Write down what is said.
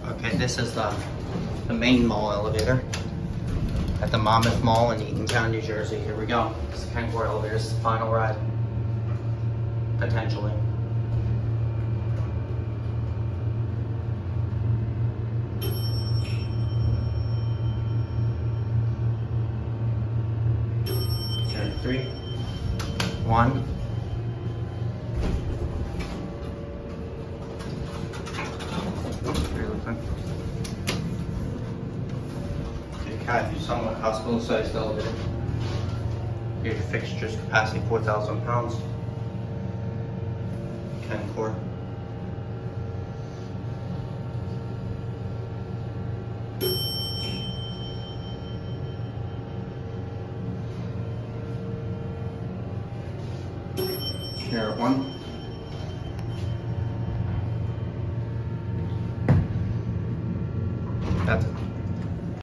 Okay, this is the main mall elevator at the Monmouth Mall in Eatontown, New Jersey. Here we go. This is the Kencor elevator. This is the final ride. Potentially. Okay, 3, 1. Okay, somewhat hospital-sized elevator. Here's your fixtures, capacity 4,000 pounds. Kencor. Here, 1. That's it.